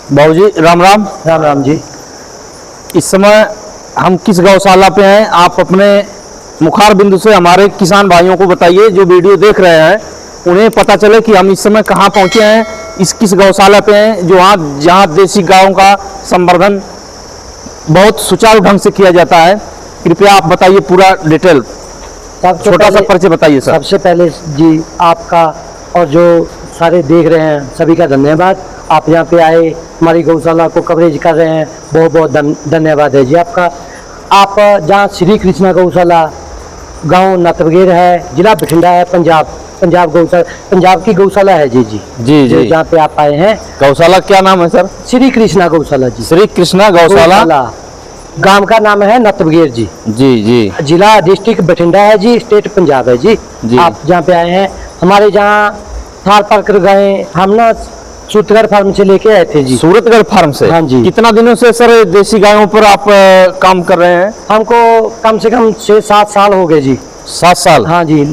बाबू जी राम राम। राम राम जी। इस समय हम किस गौशाला पे हैं, आप अपने मुखार बिंदु से हमारे किसान भाइयों को बताइए, जो वीडियो देख रहे हैं उन्हें पता चले कि हम इस समय कहाँ पहुँचे हैं, किस गौशाला पे हैं, जो जहाँ देसी गायों का संवर्धन बहुत सुचारू ढंग से किया जाता है। कृपया आप बताइए पूरा डिटेल, छोटा सा परिचय बताइए सर। सबसे पहले जी आपका और जो सारे देख रहे हैं सभी का धन्यवाद। आप यहाँ पे आए, हमारी गौशाला को कवरेज कर रहे हैं, बहुत बहुत धन्यवाद है जी आपका। आप जहाँ श्री कृष्णा गौशाला, गांव नतबगेर है, जिला बठिंडा है, पंजाब गौशाला, पंजाब की गौशाला है जी। जी जहाँ पे आप आए हैं। गौशाला क्या नाम है सर? श्री कृष्णा गौशाला जी। श्री कृष्णा गौशाला, गांव का नाम है नतबगेर जी। जी। जिला डिस्ट्रिक्ट बठिंडा है जी, स्टेट पंजाब है जी। आप जहाँ पे आए हैं, हमारे जहाँ थार पर कर गए, हम ना सूरतगढ़ फार्म से लेके आए थे जी। सूरतगढ़ फार्म से? हाँ जी। कितना दिनों से सर देसी गायों पर आप काम कर रहे हैं? हमको कम से कम 6-7 साल हो गए जी। 7 साल? हाँ जी,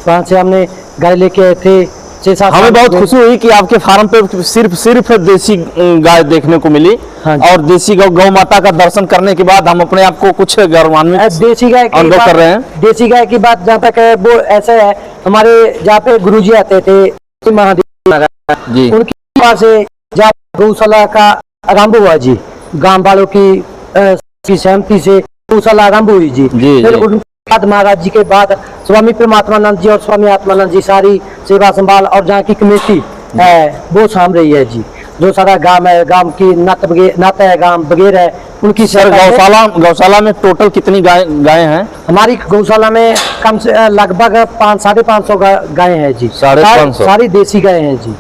वहाँ से हमने गाय लेके आए थे 6-7। हमें बहुत खुशी हुई कि आपके फार्म पे सिर्फ देसी गाय देखने को मिली। हाँ और देसी गौ माता का दर्शन करने के बाद हम अपने आप को कुछ गौरवान्वित देसी गाय अनुभव कर रहे हैं। देसी गाय की बात जहाँ तक है वो ऐसा है, हमारे जहाँ पे गुरुजी आते थे महादेव जी, उनकी वहाँ से जहाँ गौशाला का आरंभ हुआ जी, गांव वालों की सहमति से गौशाला आरंभ हुई जी। फिर उनके बाद महाराज जी के बाद स्वामी परमात्मानंद जी और स्वामी आत्मानंद जी सारी सेवा संभाल और जहाँ की कमेटी है वो साम रही है जी। जो सारा गांव है, गांव की नाता है, गांव बगैर है, उनकी सर गौशाला में टोटल कितनी गाय हैं? हमारी गौशाला में कम से लगभग 500-550 गाय हैं जी। 550 सारी देसी गाय हैं जी।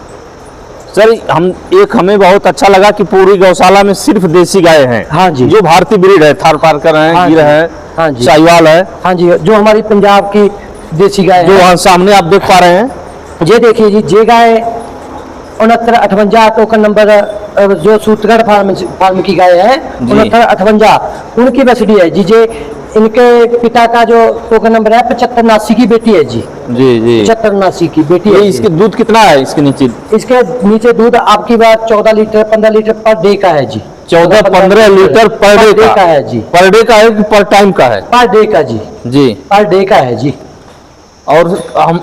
सर हमें बहुत अच्छा लगा कि पूरी गौशाला में सिर्फ देसी गाय हैं। हाँ जी। जो भारतीय ब्रीड है, थार पारकर है, हाँ गिर है, हाँ जी, साहिवाल है। हाँ जी, जो हमारी पंजाब की देसी गाय जो वहाँ सामने आप देख पा रहे हैं, ये देखिए जी, ये गाय 6958 टोकन नंबर, जो सूरतगढ़ फार्म की गाय है 6958 उनकी बछड़ी है जी। जे इनके पिता का जो टोकन नंबर है 7589 की बेटी है जी। 7589 की बेटी है। इसके दूध कितना है? इसके नीचे दूध आपकी बात 14 लीटर 15 लीटर पर डे का है जी। 14-15 लीटर पर डे का है जी। पर डे का है कि पर टाइम का है? पर डे का जी। पर डे का है जी। और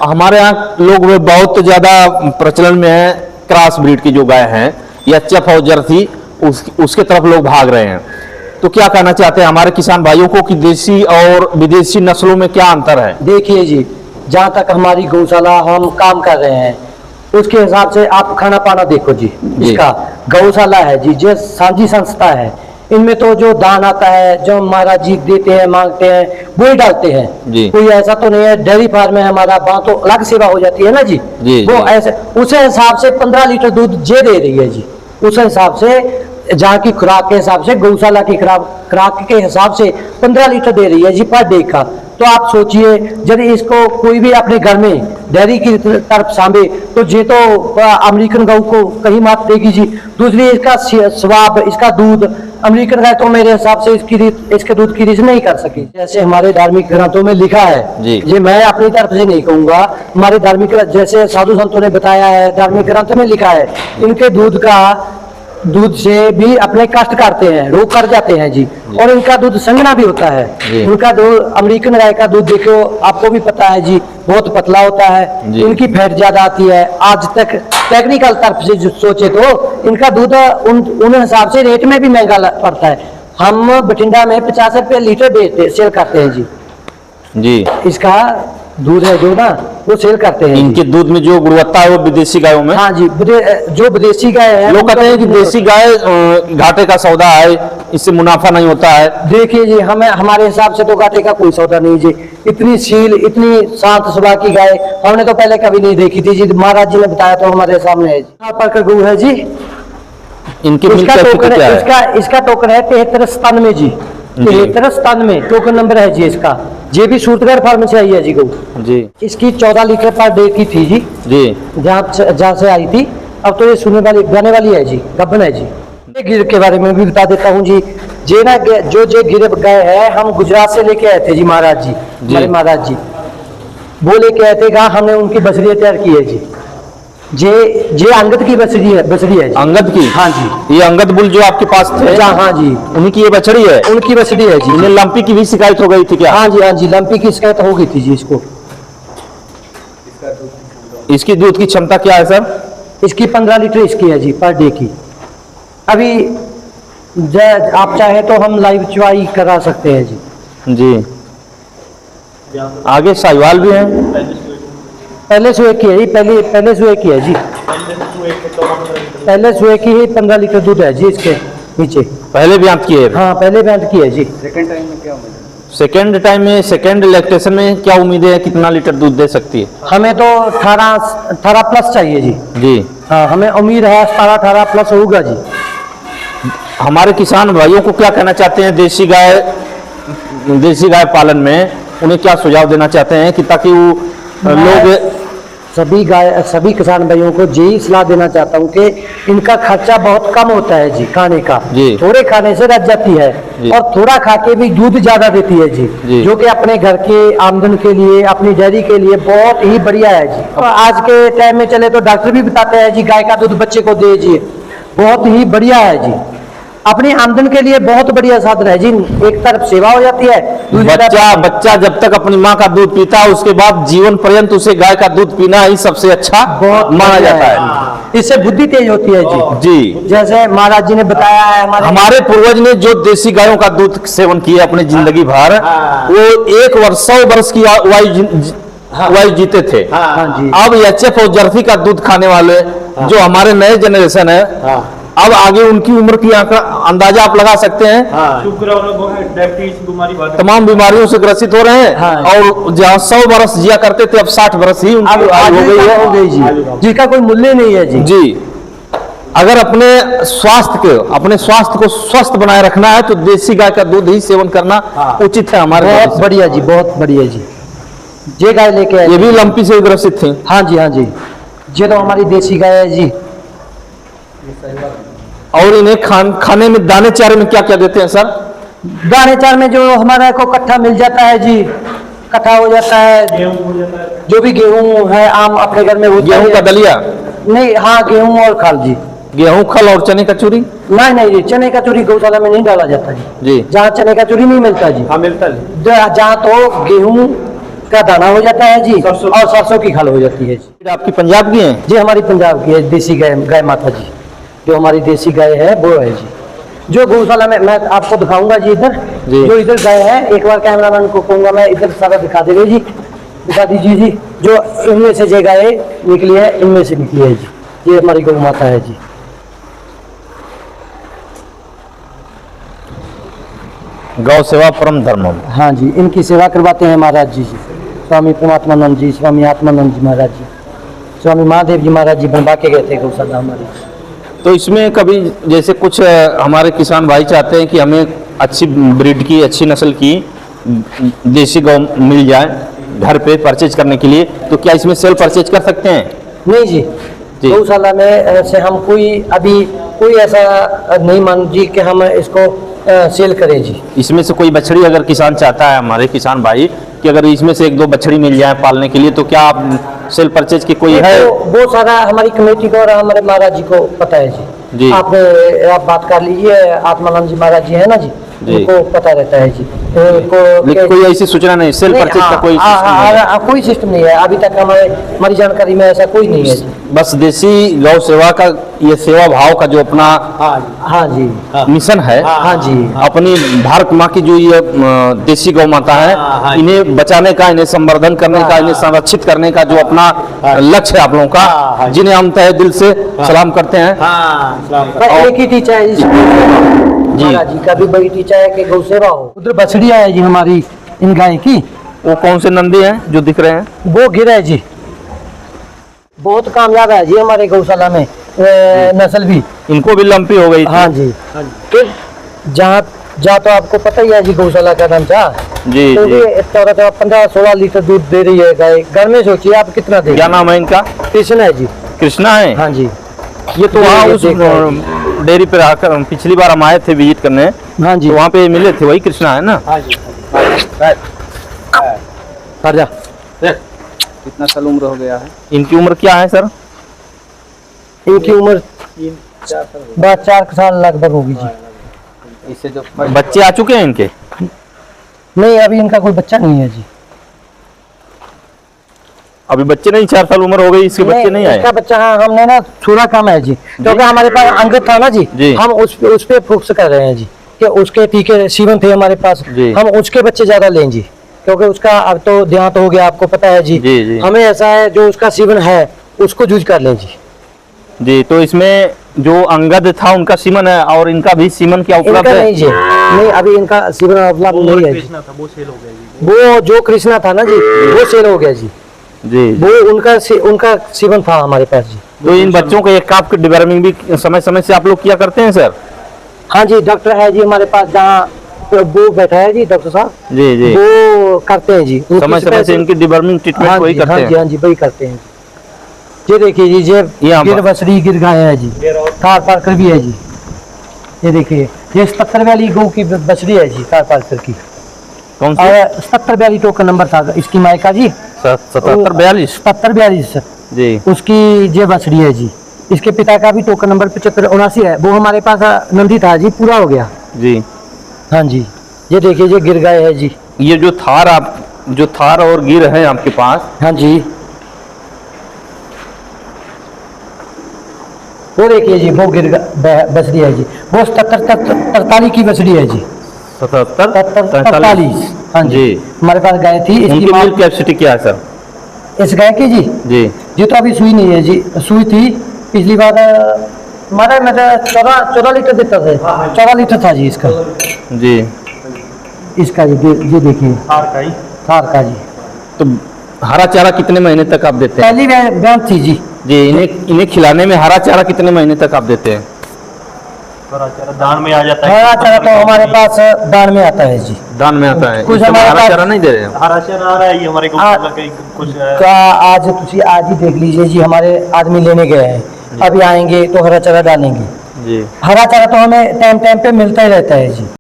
हमारे यहाँ लोग बहुत ज्यादा प्रचलन में है क्रॉस ब्रीड की जो गाय हैं या चफ और जर्सी, उसके तरफ लोग भाग रहे हैं। तो क्या कहना चाहते हैं हमारे किसान भाइयों को कि देसी और विदेशी नस्लों में क्या अंतर है? देखिए जी, जहाँ तक हमारी गौशाला हम काम कर रहे हैं उसके हिसाब से आप खाना पाना देखो जी। इसका गौशाला है जी, जो साझी संस्था है, इनमें तो जो दान आता है, जो महाराज जी देते हैं, मांगते हैं, वो ही डालते हैं। कोई ऐसा तो नहीं है डेयरी फार्म है हमारा, वहाँ तो अलग सेवा हो जाती है ना जी। वो ऐसे उस हिसाब से 15 लीटर दूध जे दे रही है जी। उस हिसाब से जहाँ की खुराक के हिसाब से, गौशाला की खुराक के हिसाब से 15 लीटर दे रही है जी पर डे का। तो आप सोचिए, यदि इसको कोई भी अपने घर में डेयरी की तरफ सामे तो ये तो अमेरिकन गौ को कहीं मात देगी जी। दूसरी इसका स्वाब, इसका दूध, अमेरिकन गाय तो मेरे हिसाब से इसके दूध की रीस नहीं कर सकी। जैसे हमारे धार्मिक ग्रंथों में लिखा है, ये मैं अपनी तरफ से नहीं कहूँगा, हमारे धार्मिक जैसे साधु संतों ने बताया है, धार्मिक ग्रंथ में लिखा है, इनके दूध से भी अपने कष्ट करते हैं, रोग कर जाते हैं जी। और इनका दूध संघना भी होता है। उनका दूध, अमेरिकन गाय का दूध देखो, आपको भी पता है जी, बहुत पतला होता है, इनकी फैट ज्यादा आती है। आज तक टेक्निकल तरफ से जो सोचे तो इनका दूध उन हिसाब से रेट में भी महंगा पड़ता है। हम बठिंडा में 50 रुपये लीटर सेल करते हैं जी। इसका दूध है जो ना, वो सेल करते हैं। इनके दूध में जो गुणवत्ता है वो विदेशी गायों में? हाँ जी, जो विदेशी गाय है, लोग कहते हैं कि देसी गाय घाटे का सौदा है, इससे मुनाफा नहीं होता है। देखिए जी, हमारे हिसाब से तो घाटे का कोई सौदा नहीं जी। इतनी सील, इतनी शांत स्वभाव की गाय हमने तो पहले कभी नहीं देखी थी जी। महाराज जी ने बताया तो हमारे सामने है जी। गऊ है जी। इनकी इसका टोकन है 73 स्तन में जी। 73 स्तन में टोकन नंबर है जी इसका। ये भी सूरतगढ़ फार्म से आई है जी गऊ जी। इसकी 14 लीटर पर डे की थी जी। जहाँ से आई थी। अब तो ये गाने वाली है जी, गब्बन है जी। गिर के बारे में भी बता देता हूँ जी। जे ना जो गिर गए है, हम गुजरात से लेके आए थे जी। महाराज जी, हमारे महाराज जी वो लेके आए थे, हमने उनकी बछड़ियाँ तैयार की है जी। जे अंगद की बछड़ी है जी। अंगद की? हाँ जी। ये अंगद बुल जो आपके पास थे, हाँ जी, उन्हीं की ये बछड़ी है? उनकी बछड़ी है जी। इन्हें लंपी की भी शिकायत हो गई थी क्या? हाँ जी, लंपी की शिकायत हो गई थी जी इसको। इसकी दूध की क्षमता क्या है सर? इसकी 15 लीटर इसकी है जी पर डे की। अभी आप चाहे तो हम लाइव चुवाई करा सकते हैं जी। जी। आगे साहिवाल भी है? पहले सुए की है जी, पहले सुए की है जी। पहले सुए की ही 15 लीटर दूध है जी इसके नीचे। पहले ब्यांत की है? हाँ, पहले ब्यांत की है जी। सेकंड टाइम में सेकंड लैक्टेशन में क्या उम्मीदें है, कितना लीटर दूध दे सकती है? हमें तो 18 प्लस चाहिए जी। जी हाँ, हमें उम्मीद है 18 प्लस होगा जी। हमारे किसान भाइयों को क्या कहना चाहते हैं देसी गाय पालन में? उन्हें क्या सुझाव देना चाहते हैं कि ताकि वो लोग सभी किसान भाइयों को यही सलाह देना चाहता हूँ कि इनका खर्चा बहुत कम होता है जी खाने का। जी। थोड़े खाने से रच जाती है जी। और थोड़ा खा के भी दूध ज्यादा देती है जी, जी। जो कि अपने घर के आमदन के लिए, अपनी डेयरी के लिए बहुत ही बढ़िया है जी। और आज के टाइम में चले तो डॉक्टर भी बताते हैं जी गाय का दूध बच्चे को दीजिए, बहुत ही बढ़िया है जी। अपनी आमदन के लिए बहुत बढ़िया साधन है जी। एक तरफ सेवा हो जाती है, बच्चा जब तक अपनी माँ का दूध पीता है उसके बाद जीवन पर्यंत उसे गाय का दूध पीना ही सबसे अच्छा बहुत माना जाता है। इससे बुद्धि तेज होती है जी। जी, जैसे महाराज जी ने बताया है, हमारे पूर्वज ने जो देसी गायों का दूध सेवन किया अपनी जिंदगी भर, वो 100 वर्ष की आयु जीते थे। हाँ जी। अब एचएफ और जर्सी का दूध खाने वाले जो हमारे नए जनरेशन है, अब आगे उनकी उम्र की अंदाजा आप लगा सकते हैं। तमाम बीमारियों से ग्रसित हो रहे हैं। और जहाँ 100 वर्ष जिया करते थे अब 60 वर्ष ही उनकी आयु हो गई जी, जिसका कोई मूल्य नहीं है जी। जी, अगर अपने स्वास्थ्य को स्वस्थ बनाए रखना है तो देसी गाय का दूध ही सेवन करना उचित है हमारे। बहुत बढ़िया जी, बहुत बढ़िया जी। ये गाय लेके आए, ये भी लंपी से ग्रसित थी? हाँ जी, हाँ जी। ये तो हमारी देसी गाय है जी। और इन्हें खाने में दाने चारे में क्या क्या देते हैं सर? दाने चार में जो हमारा को कट्ठा मिल जाता है जी, कट्ठा हो जाता है, जो भी गेहूं है आम अपने घर में होता है। गेहूं का दलिया? नहीं, हाँ, गेहूं और खल जी। गेहूं खल और चने का चूरी? नहीं जी, चने का चूरी गौशाला में नहीं डाला जाता जी। जहाँ चने का चूरी नहीं मिलता जी। हाँ, मिलता है। जहाँ तो गेहूं का दाना हो जाता है जी, और सरसों की खल हो जाती है जी। आपकी पंजाब की है जी? हमारी पंजाब की है देसी गाय माता जी। जो हमारी देसी गाय है वो है जी। जो गौशाला में मैं आपको दिखाऊंगा जी, इधर जो इधर गाय है, एक बार कैमरामैन को कहूंगा मैं इधर सारा दिखा देगा जी, दिखा दीजिए जी। जो इनमें से जो गाय निकली है, इनमें से निकली है जी। ये हमारी गौ माता है जी। गौ सेवा परम धर्मम। हाँ जी, इनकी सेवा करवाते हैं महाराज जी। स्वामी परमात्मानंद जी, स्वामी आत्मानंद जी महाराज जी, स्वामी महादेव जी महाराज जी बनवा के गए थे गौशाला हमारी। तो इसमें कभी जैसे कुछ हमारे किसान भाई चाहते हैं कि हमें अच्छी ब्रीड की, अच्छी नस्ल की देसी गौ मिल जाए घर पे परचेज करने के लिए, तो क्या इसमें सेल परचेज कर सकते हैं? नहीं जी, गौशाला में ऐसे हम कोई ऐसा नहीं मान जी कि हम इसको सेल करें जी। इसमें से कोई बछड़ी अगर किसान चाहता है, हमारे किसान भाई, कि अगर इसमें से 1-2 बछड़ी मिल जाए पालने के लिए, तो क्या आप सेल परचेज की कोई है? वो सारा हमारी कमेटी को और हमारे महाराज जी को पता है जी। आप बात कर लीजिए, आत्मानंद जी महाराज जी है ना जी, उनको पता रहता है जी। लेकिन कोई ऐसी सूचना नहीं, सेल परचेज का कोई कोई सिस्टम नहीं है अभी तक हमारी जानकारी में, ऐसा कोई नहीं है जी। बस देसी गौ सेवा का, ये सेवा भाव का जो अपना हाँ जी मिशन है, हाँ जी, अपनी भारत माँ की जो ये देसी गौ माता है, इन्हें बचाने का, इन्हें संवर्धन करने का, इन्हें संरक्षित करने का जो अपना लक्ष्य है आप लोगों का, जिन्हें हम तहे दिल से सलाम करते हैं। एक ही टीचा है जी का भी बड़ी टीचा है कि गौ सेवा हो। उधर बछड़िया है जी हमारी इन गाय की। वो कौन से नंदी हैं जो दिख रहे हैं? वो गिर है जी, बहुत कामयाब है जी हमारे गौशाला में नस्ल भी। इनको भी लंपी हो गई थी? हाँ जी, फिर जहाँ तो आपको पता ही है जी गौशाला का नाम था जी, तो जी। 15-16 लीटर दूध दे रही है गाय। घर में सोचिए आप कितना दे। क्या नाम है इनका? कृष्ण है जी। कृष्णा है? हाँ जी। ये तो वहाँ उस डेयरी पे आकर पिछली बार हम आए थे विजिट करने। हाँ जी, तो वहाँ पे मिले थे, वही कृष्णा है ना? हाँ जी। कर जा। कितना साल उम्र हो गया है? इनकी उम्र क्या है सर? इनकी उम्र 4 साल लगभग होगी जी। इससे जो बच्चे आ चुके हैं इनके? नहीं, अभी इनका कोई बच्चा नहीं है जी। अभी बच्चे नहीं, 4 साल उम्र हो गई, इसके बच्चे नहीं आए? इसका बच्चा, हाँ, हमने ना थोड़ा कम है जी, क्योंकि हमारे पास अंगद था ना जी, हम उस पे फोकस कर रहे हैं जी, कि उसके टीके सीवन थे हमारे पास, हम उसके बच्चे ज्यादा लें जी, क्योंकि उसका अब तो देहांत हो गया, आपको पता है जी। हमें ऐसा है जो उसका सीवन है उसको यूज कर लें जी। जी, तो इसमें जो अंगद था उनका सीमन है और इनका भी सीमन क्या उपलब्ध है? नहीं जी, नहीं, अभी इनका सीवन उपलब्ध नहीं है जी। वो सेल हो गया जी। वो जो कृष्णा था ना जी, वो सेल हो गया जी। जी, वो उनका सीवन था हमारे पास जी। तो इन बच्चों के एक काफ की डिवर्मिंग भी समय समय से आप लोग किया करते हैं सर? हाँ जी, डॉक्टर है जी हमारे पास, जहाँ वो बैठा है जी डॉक्टर साहब जी जी, वो करते हैं जी, समय समय से इनकी डिवर्मिंग ट्रीटमेंट वही करते हैं? हाँ जी, वही करते हैं। ये देखिए जी, ये गिर बसरी गिर गाय है जी, थार पारकर भी है जी। ये देखिए, ये 77 गौ की बछड़ी है जी, थार पारकर की। कौन सी? 77 टोकन नंबर था इसकी माई का जी, 7742 7742 जी। उसकी ये बछड़ी है जी। इसके पिता का भी टोकन नंबर 7579 है। वो हमारे पास नंदी था जी, पूरा हो गया जी। हाँ जी। ये देखिए, ये गिर गाय है जी। ये जो थार और गिर है आपके पास? हाँ जी, वो देखिए जी, वो गिर बछड़ी है जी, वो 77-43 की बछड़ी है जी। 77-43? हाँ जी, हमारे पास गाय थी। इनकी मिल्क कैपेसिटी क्या है सर? इस गाय की जी, जी तो अभी सुई नहीं है जी, सुई थी पिछली बार हमारा, मतलब 14 लीटर देता था, 14 लीटर था जी इसका जी। इसका ये देखिए, थार का जी। तो हरा चारा कितने महीने तक आप देते हैं? पहली ब्यान थी जी। जी, इन्हें खिलाने में हरा चारा कितने महीने तक आप देते हैं? हरा चारा दान में आ जाता है। हरा चारा तो हमारे पास दान में आता है जी। दान में आता है? कुछ इस समय हमारे हरा पास चारा नहीं दे रहे हैं? हरा चारा आ रहा है, ये हमारे गौशाला के कुछ का आज ही देख लीजिए जी, हमारे आदमी लेने गए हैं, अभी आएंगे तो हरा चारा डालेंगे जी। हरा चारा तो हमें टाइम पे मिलता ही रहता है जी।